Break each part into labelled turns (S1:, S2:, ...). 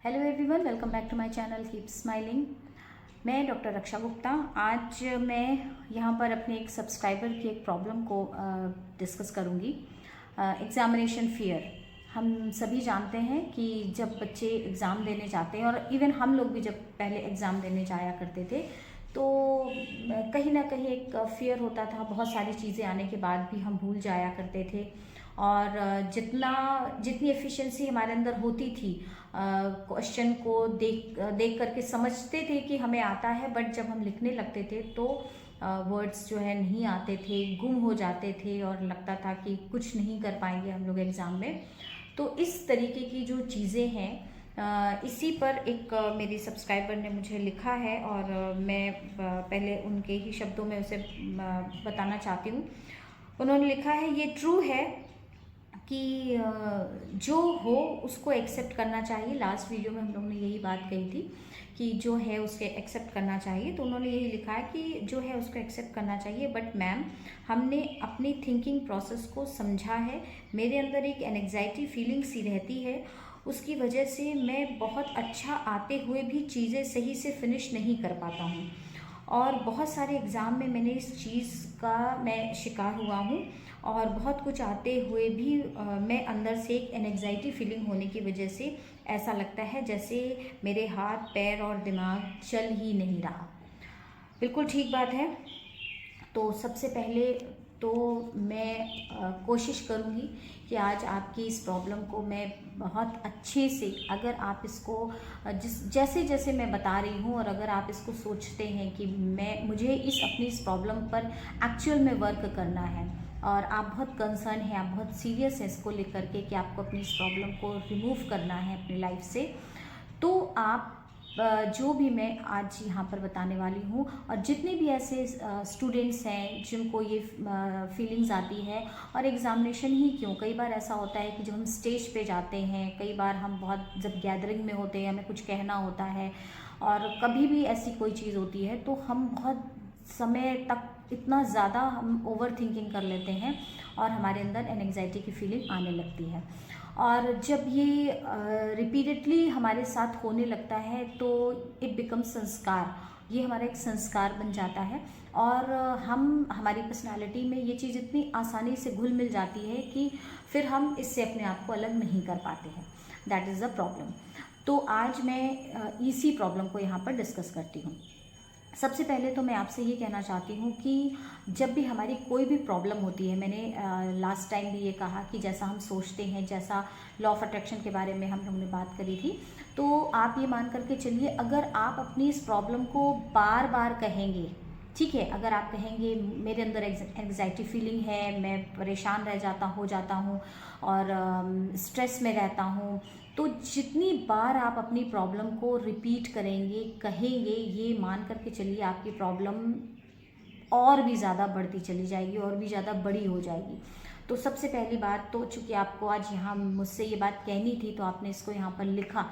S1: Hello everyone, welcome back to my channel keep smiling. मैं doctor Raksha Gupta. आज मैं यहाँ पर अपने एक सब्सक्राइबर की एक प्रॉब्लम को डिस्कस करूँगी। Examination fear. हम सभी जानते हैं कि जब बच्चे एग्ज़ाम देने जाते हैं, और इवन हम लोग भी जब पहले एग्ज़ाम देने जाया करते थे, तो कहीं ना कहीं एक फियर होता था। बहुत सारी चीज़ें आने के बाद भी हम भूल जाया करते थे, और जितनी एफिशिएंसी हमारे अंदर होती थी, क्वेश्चन को देख करके समझते थे कि हमें आता है, बट जब हम लिखने लगते थे तो वर्ड्स जो है नहीं आते थे, गुम हो जाते थे, और लगता था कि कुछ नहीं कर पाएंगे हम लोग एग्ज़ाम में। तो इस तरीके की जो चीज़ें हैं, इसी पर एक मेरी सब्सक्राइबर ने मुझे लिखा है, और मैं पहले उनके ही शब्दों में उसे बताना चाहती हूँ। उन्होंने लिखा है, ये ट्रू है कि जो हो उसको एक्सेप्ट करना चाहिए। लास्ट वीडियो में हम लोग ने यही बात कही थी कि जो है उसके एक्सेप्ट करना चाहिए। तो उन्होंने यही लिखा है कि जो है उसको एक्सेप्ट करना चाहिए, बट मैम हमने अपनी थिंकिंग प्रोसेस को समझा है। मेरे अंदर एक एंग्जाइटी फीलिंग सी रहती है, उसकी वजह से मैं बहुत अच्छा आते हुए भी चीज़ें सही से फिनिश नहीं कर पाता हूँ, और बहुत सारे एग्ज़ाम में मैंने इस चीज़ का मैं शिकार हुआ हूँ। और बहुत कुछ आते हुए भी मैं अंदर से एक एंग्जाइटी फीलिंग होने की वजह से ऐसा लगता है जैसे मेरे हाथ पैर और दिमाग चल ही नहीं रहा। बिल्कुल ठीक बात है। तो सबसे पहले तो मैं कोशिश करूँगी कि आज आपकी इस प्रॉब्लम को मैं बहुत अच्छे से, अगर आप इसको जैसे जैसे मैं बता रही हूँ, और अगर आप इसको सोचते हैं कि मुझे अपनी इस प्रॉब्लम पर एक्चुअल में वर्क करना है, और आप बहुत कंसर्न हैं, आप बहुत सीरियस हैं इसको लेकर के कि आपको अपनी इस प्रॉब्लम को रिमूव करना है अपनी लाइफ से, तो आप जो भी मैं आज यहाँ पर बताने वाली हूँ, और जितने भी ऐसे स्टूडेंट्स हैं जिनको ये फीलिंग्स आती है, और एग्ज़ामिनेशन ही क्यों, कई बार ऐसा होता है कि जब हम स्टेज पे जाते हैं, कई बार हम बहुत जब गैदरिंग में होते हैं, हमें कुछ कहना होता है, और कभी भी ऐसी कोई चीज़ होती है तो हम बहुत समय तक इतना ज़्यादा हम ओवर थिंकिंग कर लेते हैं, और हमारे अंदर एंग्जाइटी की फीलिंग आने लगती है। और जब ये रिपीटेडली हमारे साथ होने लगता है तो इट बिकम संस्कार, ये हमारा एक संस्कार बन जाता है, और हमारी पर्सनालिटी में ये चीज़ इतनी आसानी से घुल मिल जाती है कि फिर हम इससे अपने आप को अलग नहीं कर पाते हैं। That is the problem. तो आज मैं इसी प्रॉब्लम को यहाँ पर डिस्कस करती हूँ। सबसे पहले तो मैं आपसे ये कहना चाहती हूँ कि जब भी हमारी कोई भी प्रॉब्लम होती है, मैंने लास्ट टाइम भी ये कहा कि जैसा हम सोचते हैं, जैसा लॉ ऑफ अट्रैक्शन के बारे में हम लोगों ने बात करी थी, तो आप ये मान करके चलिए, अगर आप अपनी इस प्रॉब्लम को बार बार कहेंगे, ठीक है, अगर आप कहेंगे मेरे अंदर एंग्जाइटी फीलिंग है, मैं परेशान हो जाता हूँ, और स्ट्रेस में रहता हूँ, तो जितनी बार आप अपनी प्रॉब्लम को रिपीट करेंगे, कहेंगे, ये मान करके चलिए आपकी प्रॉब्लम और भी ज़्यादा बढ़ती चली जाएगी, और भी ज़्यादा बड़ी हो जाएगी। तो सबसे पहली बात तो, चूँकि आपको आज यहाँ मुझसे ये बात कहनी थी तो आपने इसको यहाँ पर लिखा,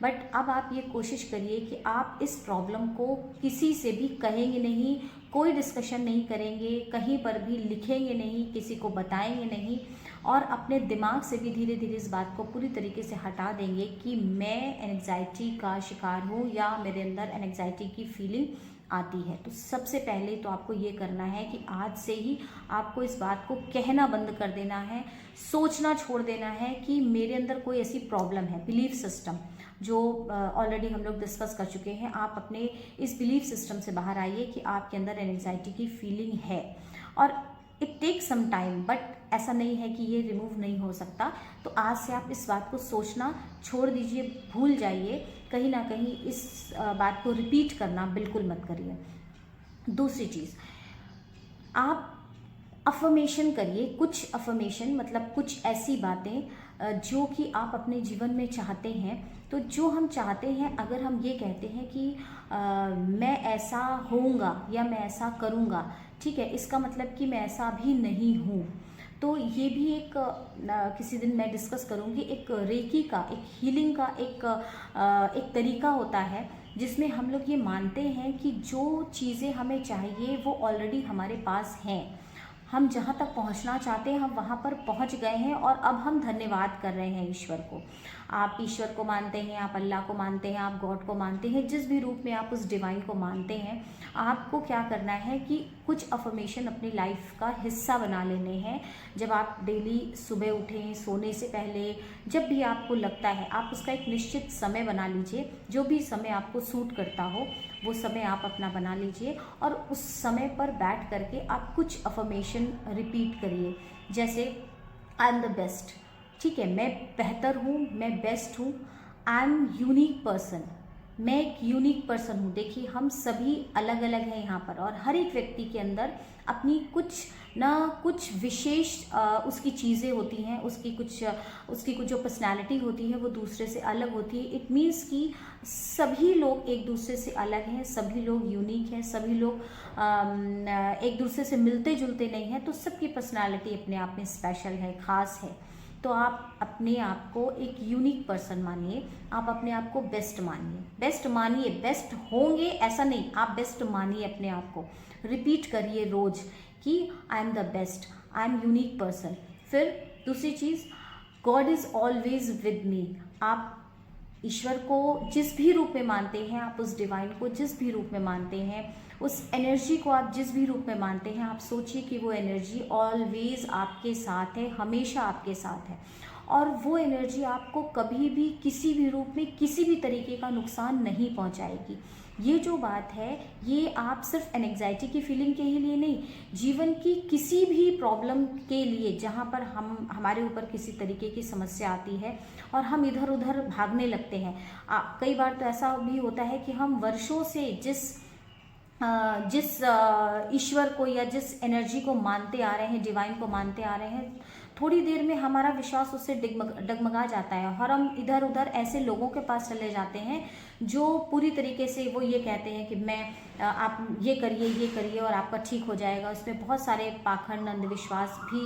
S1: बट अब आप ये कोशिश करिए कि आप इस प्रॉब्लम को किसी से भी कहेंगे नहीं, कोई डिस्कशन नहीं करेंगे, कहीं पर भी लिखेंगे नहीं, किसी को बताएंगे नहीं, और अपने दिमाग से भी धीरे धीरे इस बात को पूरी तरीके से हटा देंगे कि मैं एंग्जाइटी का शिकार हूँ, या मेरे अंदर एंग्जाइटी की फीलिंग आती है। तो सबसे पहले तो आपको ये करना है कि आज से ही आपको इस बात को कहना बंद कर देना है, सोचना छोड़ देना है कि मेरे अंदर कोई ऐसी प्रॉब्लम है। बिलीफ सिस्टम जो ऑलरेडी हम लोग डिस्कस कर चुके हैं, आप अपने इस बिलीफ सिस्टम से बाहर आइए कि आपके अंदर एंग्जाइटी की फीलिंग है, और it take some time, but ऐसा नहीं है कि ये रिमूव नहीं हो सकता। तो आज से आप इस बात को सोचना छोड़ दीजिए, भूल जाइए, कहीं ना कहीं इस बात को रिपीट करना बिल्कुल मत करिए। दूसरी चीज़, आप अफर्मेशन करिए, कुछ अफर्मेशन मतलब कुछ ऐसी बातें जो कि आप अपने जीवन में चाहते हैं। तो जो हम चाहते हैं, अगर हम ये कहते हैं कि मैं ऐसा होऊंगा या मैं ऐसा करूंगा, ठीक है, इसका मतलब कि मैं ऐसा भी नहीं हूँ। तो ये भी एक किसी दिन मैं डिस्कस करूँगी, एक रेकी का, एक हीलिंग का एक तरीका होता है, जिसमें हम लोग ये मानते हैं कि जो चीज़ें हमें चाहिए वो ऑलरेडी हमारे पास हैं, हम जहाँ तक पहुँचना चाहते हैं हम वहाँ पर पहुँच गए हैं, और अब हम धन्यवाद कर रहे हैं ईश्वर को। आप ईश्वर को मानते हैं, आप अल्लाह को मानते हैं, आप गॉड को मानते हैं, जिस भी रूप में आप उस डिवाइन को मानते हैं, आपको क्या करना है कि कुछ अफर्मेशन अपनी लाइफ का हिस्सा बना लेने हैं। जब आप डेली सुबह उठें, सोने से पहले, जब भी आपको लगता है, आप उसका एक निश्चित समय बना लीजिए। जो भी समय आपको सूट करता हो वो समय आप अपना बना लीजिए और उस समय पर बैठ करके आप कुछ अफर्मेशन रिपीट करिए। जैसे आई एम द बेस्ट, ठीक है, मैं बेहतर हूँ, मैं बेस्ट हूँ। आई एम यूनिक पर्सन, मैं एक यूनिक पर्सन हूँ। देखिए हम सभी अलग अलग हैं यहाँ पर, और हर एक व्यक्ति के अंदर अपनी कुछ ना कुछ विशेष उसकी चीज़ें होती हैं, उसकी कुछ जो पर्सनालिटी होती है वो दूसरे से अलग होती है। इट मीन्स कि सभी लोग एक दूसरे से अलग हैं, सभी लोग यूनिक हैं, सभी लोग एक दूसरे से मिलते जुलते नहीं हैं। तो सबकी पर्सनालिटी अपने आप में स्पेशल है, ख़ास है। तो आप अपने आप को एक यूनिक पर्सन मानिए, आप अपने आप को बेस्ट मानिए। बेस्ट मानिए, बेस्ट होंगे ऐसा नहीं, आप बेस्ट मानिए अपने आप को। रिपीट करिए रोज कि I am the best, I am unique person. फिर दूसरी चीज़, God is always with me. आप ईश्वर को जिस भी रूप में मानते हैं, आप उस डिवाइन को जिस भी रूप में मानते हैं, उस एनर्जी को आप जिस भी रूप में मानते हैं, आप सोचिए कि वो एनर्जी ऑलवेज आपके साथ है, हमेशा आपके साथ है। और वो एनर्जी आपको कभी भी किसी भी रूप में किसी भी तरीके का नुकसान नहीं पहुंचाएगी। ये जो बात है, ये आप सिर्फ एंग्जाइटी की फीलिंग के ही लिए नहीं, जीवन की किसी भी प्रॉब्लम के लिए, जहाँ पर हमारे ऊपर किसी तरीके की समस्या आती है और हम इधर उधर भागने लगते हैं। कई बार तो ऐसा भी होता है कि हम वर्षों से जिस ईश्वर को या जिस एनर्जी को मानते आ रहे हैं, डिवाइन को मानते आ रहे हैं, थोड़ी देर में हमारा विश्वास उससे डगमगा जाता है और हम इधर उधर ऐसे लोगों के पास चले जाते हैं जो पूरी तरीके से वो ये कहते हैं कि आप ये करिए और आपका ठीक हो जाएगा। उसमें बहुत सारे पाखंड अंधविश्वास भी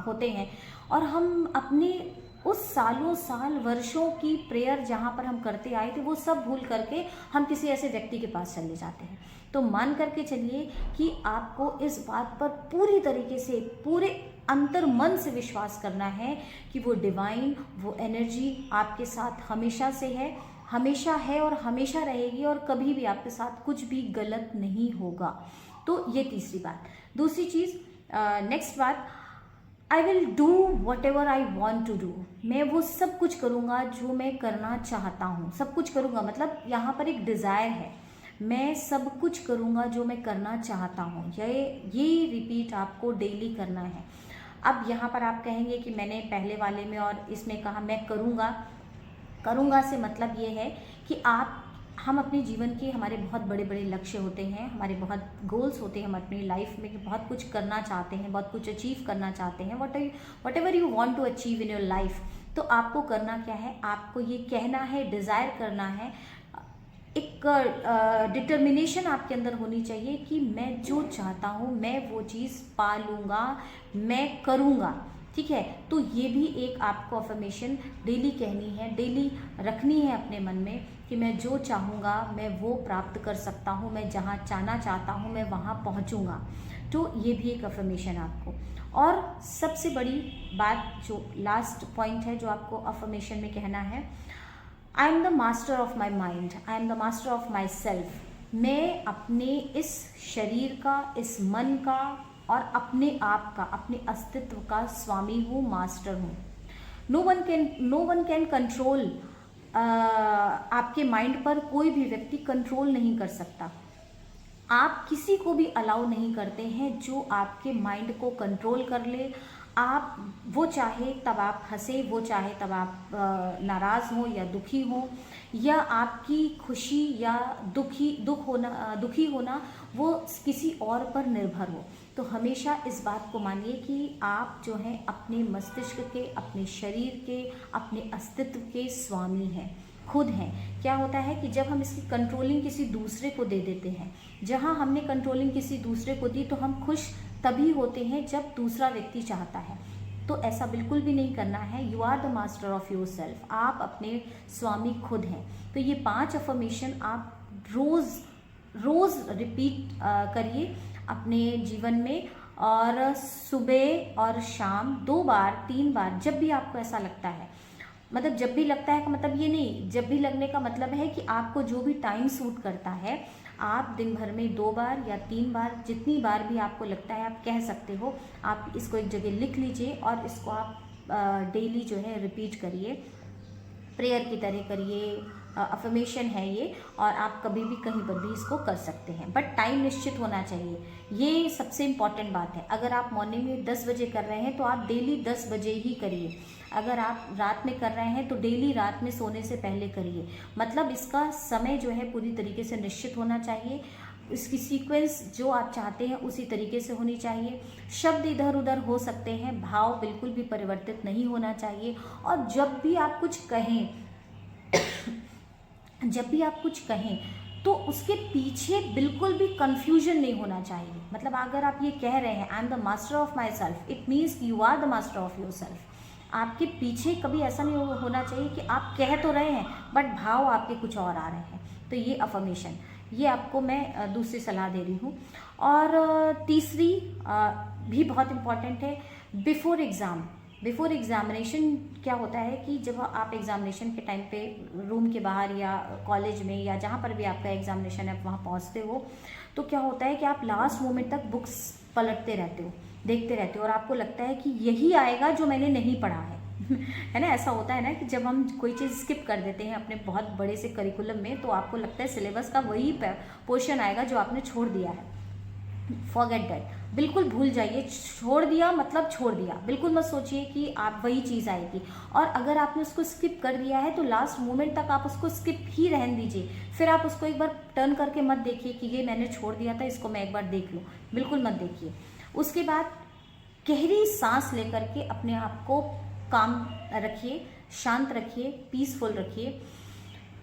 S1: होते हैं और हम अपने उस सालों साल वर्षों की प्रेयर जहाँ पर हम करते आए थे, वो सब भूल करके हम किसी ऐसे व्यक्ति के पास चले जाते हैं। तो मान करके चलिए कि आपको इस बात पर पूरी तरीके से, पूरे अंतर मन से विश्वास करना है कि वो डिवाइन, वो एनर्जी आपके साथ हमेशा से है, हमेशा है और हमेशा रहेगी, और कभी भी आपके साथ कुछ भी गलत नहीं होगा। तो ये तीसरी बात। दूसरी चीज़, नेक्स्ट बात, I will do whatever I want to do. मैं वो सब कुछ करूँगा जो मैं करना चाहता हूँ। सब कुछ करूँगा मतलब यहाँ पर एक डिज़ायर है, मैं सब कुछ करूँगा जो मैं करना चाहता हूँ। ये रिपीट आपको डेली करना है। अब यहाँ पर आप कहेंगे कि मैंने पहले वाले में और इसमें कहा मैं करूँगा से मतलब ये है कि हम अपने जीवन के, हमारे बहुत बड़े बड़े लक्ष्य होते हैं, हमारे बहुत गोल्स होते हैं हम अपनी लाइफ में, कि बहुत कुछ करना चाहते हैं, बहुत कुछ अचीव करना चाहते हैं, whatever you want to achieve in your life. तो आपको करना क्या है, आपको ये कहना है, डिज़ायर करना है, एक डिटर्मिनेशन आपके अंदर होनी चाहिए कि मैं जो चाहता हूँ मैं वो चीज़ पा लूँगा, मैं करूँगा। ठीक है, तो ये भी एक आपको अफर्मेशन डेली कहनी है, डेली रखनी है अपने मन में कि मैं जो चाहूँगा मैं वो प्राप्त कर सकता हूँ, मैं जहाँ जाना चाहता हूँ मैं वहाँ पहुँचूँगा। तो ये भी एक अफर्मेशन आपको। और सबसे बड़ी बात, जो लास्ट पॉइंट है जो आपको अफर्मेशन में कहना है, I am the master of my mind, I am the master of my self. मैं अपने इस शरीर का, इस मन का और अपने आप का, अपने अस्तित्व का स्वामी हूँ, मास्टर हूँ। No one can control. आपके माइंड पर कोई भी व्यक्ति कंट्रोल नहीं कर सकता। आप किसी को भी अलाउ नहीं करते हैं जो आपके माइंड को कंट्रोल कर ले। आप वो चाहे तब आप हंसे, वो चाहे तब आप नाराज़ हो या दुखी हो, या आपकी खुशी या दुखी होना वो किसी और पर निर्भर हो। तो हमेशा इस बात को मानिए कि आप जो हैं अपने मस्तिष्क के, अपने शरीर के, अपने अस्तित्व के स्वामी हैं, खुद हैं। क्या होता है कि जब हम इसकी कंट्रोलिंग किसी दूसरे को दे देते हैं, जहाँ हमने कंट्रोलिंग किसी दूसरे को दी, तो हम खुश तभी होते हैं जब दूसरा व्यक्ति चाहता है। तो ऐसा बिल्कुल भी नहीं करना है। You are the master of yourself, आप अपने स्वामी खुद हैं। तो ये 5 अफर्मेशन आप रोज़ रिपीट करिए अपने जीवन में, और सुबह और शाम 2 बार 3 बार, जब भी आपको ऐसा लगता है। मतलब जब भी लगता है, का मतलब ये नहीं, जब भी लगने का मतलब है कि आपको जो भी टाइम सूट करता है, आप दिन भर में 2 बार या 3 बार, जितनी बार भी आपको लगता है आप कह सकते हो। आप इसको एक जगह लिख लीजिए और इसको आप डेली जो है रिपीट करिए, प्रेयर की तरह करिए, अफर्मेशन है ये, और आप कभी भी कहीं पर भी इसको कर सकते हैं, बट टाइम निश्चित होना चाहिए। ये सबसे इम्पॉर्टेंट बात है। अगर आप मॉर्निंग में 10 बजे कर रहे हैं तो आप डेली 10 बजे ही करिए। अगर आप रात में कर रहे हैं तो डेली रात में सोने से पहले करिए। मतलब इसका समय जो है पूरी तरीके से निश्चित होना चाहिए, इसकी सीक्वेंस जो आप चाहते हैं उसी तरीके से होनी चाहिए। शब्द इधर उधर हो सकते हैं, भाव बिल्कुल भी परिवर्तित नहीं होना चाहिए। और जब भी आप कुछ कहें जब भी आप कुछ कहें तो उसके पीछे बिल्कुल भी कंफ्यूजन नहीं होना चाहिए। मतलब अगर आप ये कह रहे हैं I am the master of myself, it means you are the master of yourself. आपके पीछे कभी ऐसा नहीं होना चाहिए कि आप कह तो रहे हैं बट भाव आपके कुछ और आ रहे हैं। तो ये अफर्मेशन, ये आपको मैं दूसरी सलाह दे रही हूँ। और तीसरी भी बहुत इम्पॉर्टेंट है, बिफोर एग्जामिनेशन क्या होता है कि जब आप एग्जामिनेशन के टाइम पे रूम के बाहर या कॉलेज में या जहाँ पर भी आपका एग्जामिनेशन है वहाँ पहुँचते हो, तो क्या होता है कि आप लास्ट मोमेंट तक बुक्स पलटते रहते हो, देखते रहते हो, और आपको लगता है कि यही आएगा जो मैंने नहीं पढ़ा है है ना। ऐसा होता है ना कि जब हम कोई चीज़ स्किप कर देते हैं अपने बहुत बड़े से करिकुलम में, तो आपको लगता है सिलेबस का वही पोर्शन आएगा जो आपने छोड़ दिया है। फॉरगेट दैट, बिल्कुल भूल जाइए। छोड़ दिया मतलब छोड़ दिया, बिल्कुल मत सोचिए कि आप वही चीज़ आएगी। और अगर आपने उसको स्किप कर दिया है तो लास्ट मोमेंट तक आप उसको स्किप ही रहने दीजिए। फिर आप उसको एक बार टर्न करके मत देखिए कि ये मैंने छोड़ दिया था, इसको मैं एक बार देख लूँ, बिल्कुल मत देखिए। उसके बाद गहरी सांस लेकर के अपने आप को काम रखिए, शांत रखिए, पीसफुल रखिए।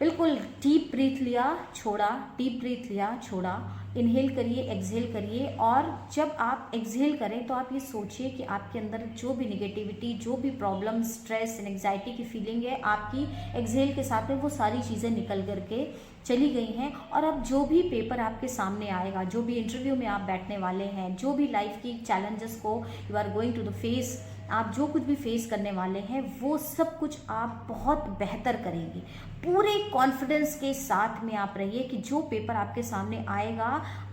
S1: बिल्कुल डीप ब्रीथ लिया छोड़ा, डीप ब्रीथ लिया छोड़ा, इनहेल करिए, एक्सहेल करिए। और जब आप एक्सहेल करें तो आप ये सोचिए कि आपके अंदर जो भी निगेटिविटी, जो भी प्रॉब्लम, स्ट्रेस, एंग्जाइटी की फीलिंग है, आपकी एक्सहेल के साथ में वो सारी चीज़ें निकल करके चली गई हैं। और अब जो भी पेपर आपके सामने आएगा, जो भी इंटरव्यू में आप बैठने वाले हैं, जो भी लाइफ की चैलेंजेस को you are going to the face, आप जो कुछ भी फेस करने वाले हैं वो सब कुछ आप बहुत बेहतर करेंगे। पूरे कॉन्फिडेंस के साथ में आप रहिए कि जो पेपर आपके सामने आएगा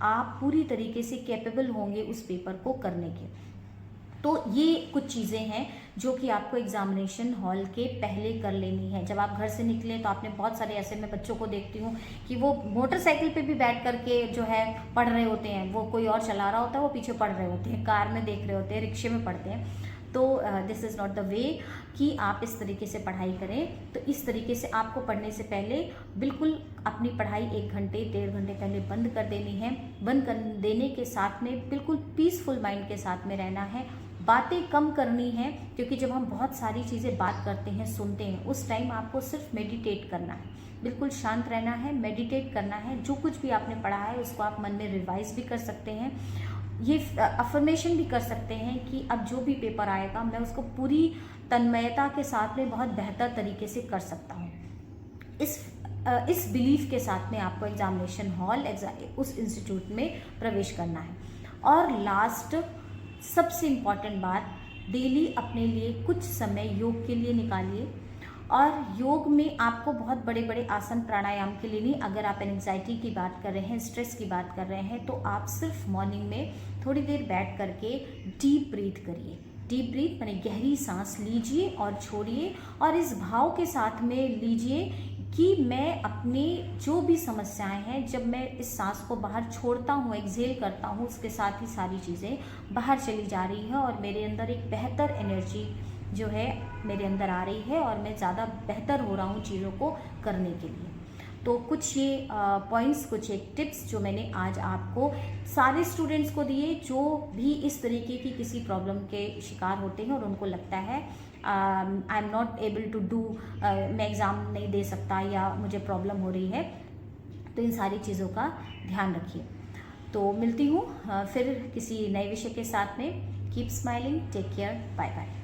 S1: आप पूरी तरीके से कैपेबल होंगे उस पेपर को करने के। तो ये कुछ चीज़ें हैं जो कि आपको एग्जामिनेशन हॉल के पहले कर लेनी है। जब आप घर से निकलें तो आपने बहुत सारे ऐसे, मैं बच्चों को देखती हूँ कि वो मोटरसाइकिल पे भी बैठ करके जो है पढ़ रहे होते हैं, वो कोई और चला रहा होता है, वो पीछे पढ़ रहे होते हैं, कार में देख रहे होते हैं, रिक्शे में पढ़ते हैं। तो this is not the way कि आप इस तरीके से पढ़ाई करें। तो इस तरीके से आपको पढ़ने से पहले बिल्कुल अपनी पढ़ाई 1 घंटे 1.5 घंटे पहले बंद कर देनी है। बंद कर देने के साथ में बिल्कुल पीसफुल माइंड के साथ में रहना है। बातें कम करनी है, क्योंकि जब हम बहुत सारी चीज़ें बात करते हैं, सुनते हैं, उस टाइम आपको सिर्फ मेडिटेट करना है, बिल्कुल शांत रहना है, मेडिटेट करना है। जो कुछ भी आपने पढ़ा है उसको आप मन में रिवाइज भी कर सकते हैं, ये अफर्मेशन भी कर सकते हैं कि अब जो भी पेपर आएगा मैं उसको पूरी तन्मयता के साथ में बहुत बेहतर तरीके से कर सकता हूँ। इस बिलीफ के साथ में आपको एग्जामिनेशन हॉल, उस इंस्टीट्यूट में प्रवेश करना है। और लास्ट सबसे इम्पॉर्टेंट बात, डेली अपने लिए कुछ समय योग के लिए निकालिए। और योग में आपको बहुत बड़े बड़े आसन प्राणायाम के लिए नहीं, अगर आप एंग्जाइटी की बात कर रहे हैं, स्ट्रेस की बात कर रहे हैं, तो आप सिर्फ मॉर्निंग में थोड़ी देर बैठ करके डीप ब्रीथ करिए। डीप ब्रीथ माने गहरी सांस लीजिए और छोड़िए, और इस भाव के साथ में लीजिए कि मैं अपनी जो भी समस्याएं हैं, जब मैं इस सांस को बाहर छोड़ता हूँ, एक्सहेल करता हूँ, उसके साथ ही सारी चीज़ें बाहर चली जा रही है और मेरे अंदर एक बेहतर एनर्जी जो है मेरे अंदर आ रही है और मैं ज़्यादा बेहतर हो रहा हूँ चीज़ों को करने के लिए। तो कुछ ये पॉइंट्स, कुछ एक टिप्स जो मैंने आज आपको सारे स्टूडेंट्स को दिए जो भी इस तरीके की किसी प्रॉब्लम के शिकार होते हैं और उनको लगता है I am not able to do, मैं एग्ज़ाम नहीं दे सकता या मुझे प्रॉब्लम हो रही है। तो इन सारी चीज़ों का ध्यान रखिए। तो मिलती हूँ फिर किसी नए विषय के साथ में। Keep smiling, take care, bye bye.